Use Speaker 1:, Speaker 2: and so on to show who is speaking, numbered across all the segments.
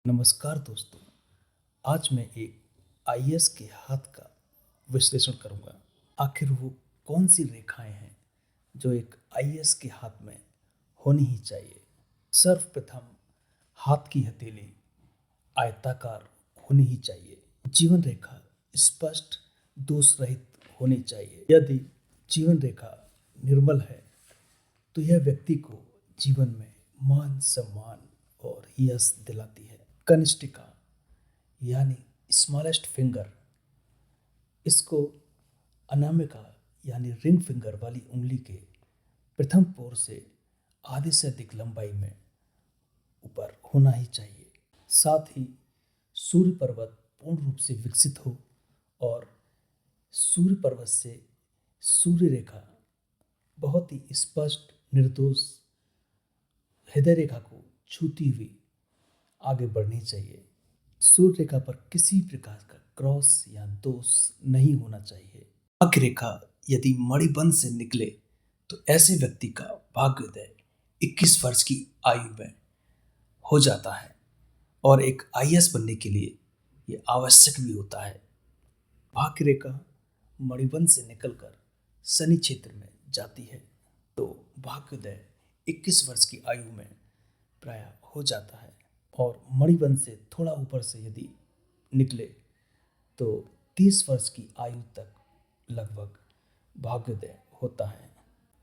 Speaker 1: नमस्कार दोस्तों। आज मैं एक आईएएस के हाथ का विश्लेषण करूंगा। आखिर वो कौन सी रेखाएं हैं जो एक आईएएस के हाथ में होनी ही चाहिए। सर्वप्रथम, हाथ की हथेली आयताकार होनी ही चाहिए। जीवन रेखा स्पष्ट, दोष रहित होनी चाहिए। यदि जीवन रेखा निर्मल है तो यह व्यक्ति को जीवन में मान सम्मान और यश दिलाती है। कनिष्ठिका यानी स्मॉलेस्ट फिंगर, इसको अनामिका यानी रिंग फिंगर वाली उंगली के प्रथम पोर से आधे से अधिक लंबाई में ऊपर होना ही चाहिए। साथ ही सूर्य पर्वत पूर्ण रूप से विकसित हो और सूर्य पर्वत से सूर्य रेखा बहुत ही स्पष्ट, निर्दोष हृदय रेखा को छूती हुई आगे बढ़नी चाहिए। सूर्य रेखा पर किसी प्रकार का क्रॉस या दोष नहीं होना चाहिए। भाग्य रेखा यदि मणिबंध से निकले तो ऐसे व्यक्ति का भाग्योदय 21 वर्ष की आयु में हो जाता है और एक आईएएस बनने के लिए ये आवश्यक भी होता है। भाग्य रेखा मणिबंध से निकलकर शनि क्षेत्र में जाती है तो भाग्योदय 21 वर्ष की आयु में प्राय हो जाता है और मणिबंध से थोड़ा ऊपर से यदि निकले तो 30 वर्ष की आयु तक लगभग भाग्योदय होता है।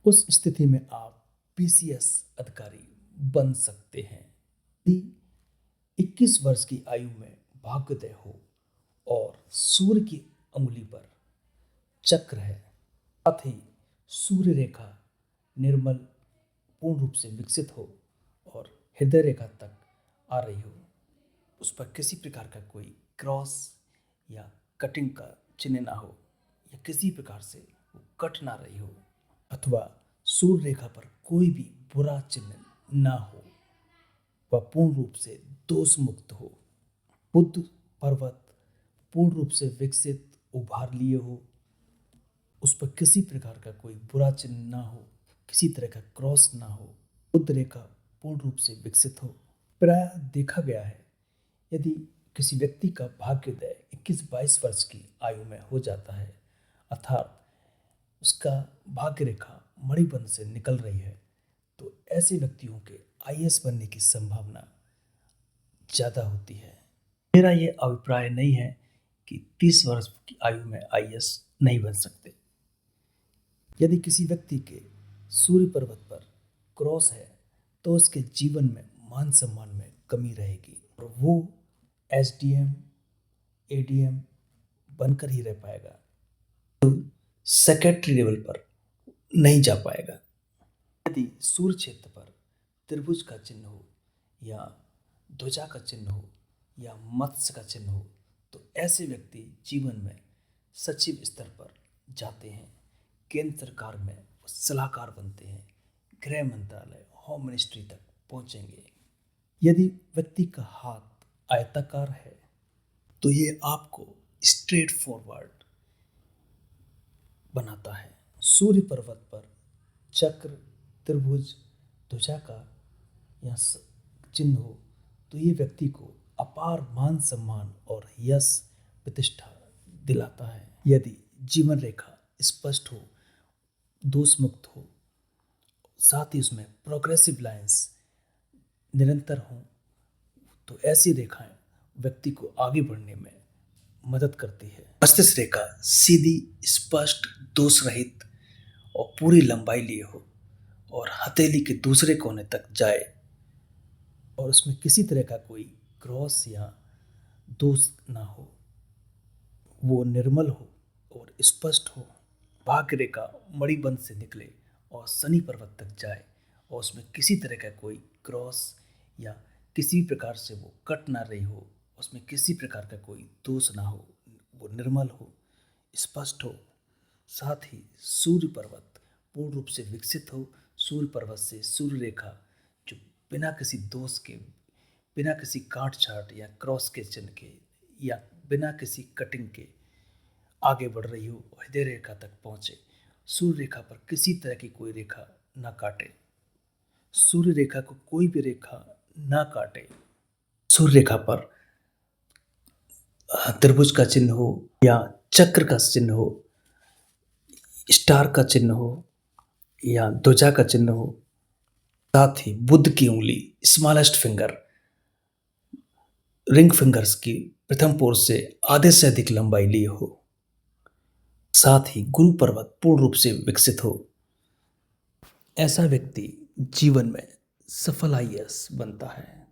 Speaker 1: उस स्थिति में आप पीसीएस अधिकारी बन सकते हैं। यदि 21 वर्ष की आयु में भाग्योदय हो और सूर्य की अंगुली पर चक्र है, साथ ही सूर्य रेखा निर्मल पूर्ण रूप से विकसित हो और हृदय रेखा तक आ रही हो, उस पर किसी प्रकार का कोई क्रॉस या कटिंग का चिन्ह ना हो या किसी प्रकार से वो कट ना रही हो, अथवा सूर्य रेखा पर कोई भी बुरा चिन्ह ना हो, वह पूर्ण रूप से दोष मुक्त हो, बुध पर्वत पूर्ण रूप से विकसित उभार लिए हो, उस पर किसी प्रकार का कोई बुरा चिन्ह ना हो, किसी तरह का क्रॉस ना हो, बुध रेखा पूर्ण रूप से विकसित हो। प्राय देखा गया है यदि किसी व्यक्ति का भाग्योदय 21-22 वर्ष की आयु में हो जाता है, अर्थात उसका भाग्य रेखा मणिबंध से निकल रही है, तो ऐसे व्यक्तियों के आईएएस बनने की संभावना ज़्यादा होती है। मेरा ये अभिप्राय नहीं है कि 30 वर्ष की आयु में आईएएस नहीं बन सकते। यदि किसी व्यक्ति के सूर्य पर्वत पर क्रॉस है तो उसके जीवन में मान सम्मान में कमी रहेगी और वो एसडीएम एडीएम बनकर ही रह पाएगा, सेक्रेटरी लेवल पर नहीं जा पाएगा। यदि सूर्य क्षेत्र पर त्रिभुज का चिन्ह हो या ध्वजा का चिन्ह हो या मत्स्य का चिन्ह हो तो ऐसे व्यक्ति जीवन में सचिव स्तर पर जाते हैं, केंद्र सरकार में वो सलाहकार बनते हैं, गृह मंत्रालय, होम मिनिस्ट्री तक पहुंचेंगे। यदि व्यक्ति का हाथ आयताकार है तो ये आपको स्ट्रेट फॉरवर्ड बनाता है। सूर्य पर्वत पर चक्र, त्रिभुज, ध्वजा का या चिन्ह हो तो ये व्यक्ति को अपार मान सम्मान और यश प्रतिष्ठा दिलाता है। यदि जीवन रेखा स्पष्ट हो, दोष मुक्त हो, साथ ही उसमें प्रोग्रेसिव लाइंस निरंतर हों तो ऐसी रेखाएं व्यक्ति को आगे बढ़ने में मदद करती है। मस्तिष्क रेखा सीधी, स्पष्ट, दोष रहित और पूरी लंबाई लिए हो और हथेली के दूसरे कोने तक जाए और उसमें किसी तरह का कोई क्रॉस या दोष ना हो, वो निर्मल हो और स्पष्ट हो। भाग्य रेखा मणिबंध से निकले और शनि पर्वत तक जाए और उसमें किसी तरह का कोई क्रॉस या किसी प्रकार से वो कट ना रही हो, उसमें किसी प्रकार का कोई दोष ना हो, वो निर्मल हो, स्पष्ट हो। साथ ही सूर्य पर्वत पूर्ण रूप से विकसित हो, सूर्य पर्वत से सूर्य रेखा जो बिना किसी दोष के, बिना किसी काट छाट या क्रॉस के चिन्ह के या बिना किसी कटिंग के आगे बढ़ रही हो, हृदय रेखा तक पहुँचे। सूर्य रेखा पर किसी तरह की कोई रेखा ना काटे, सूर्य रेखा को कोई भी रेखा ना काटे, सूर्य रेखा पर त्रिभुज का चिन्ह हो या चक्र का चिन्ह हो, स्टार का चिन्ह हो या ध्वजा का चिन्ह हो, साथ ही बुध की उंगली स्मॉलेस्ट फिंगर, रिंग फिंगर्स की प्रथम पोर से आधे से अधिक लंबाई लिए हो, साथ ही गुरु पर्वत पूर्ण रूप से विकसित हो, ऐसा व्यक्ति जीवन में सफल आईएएस बनता है।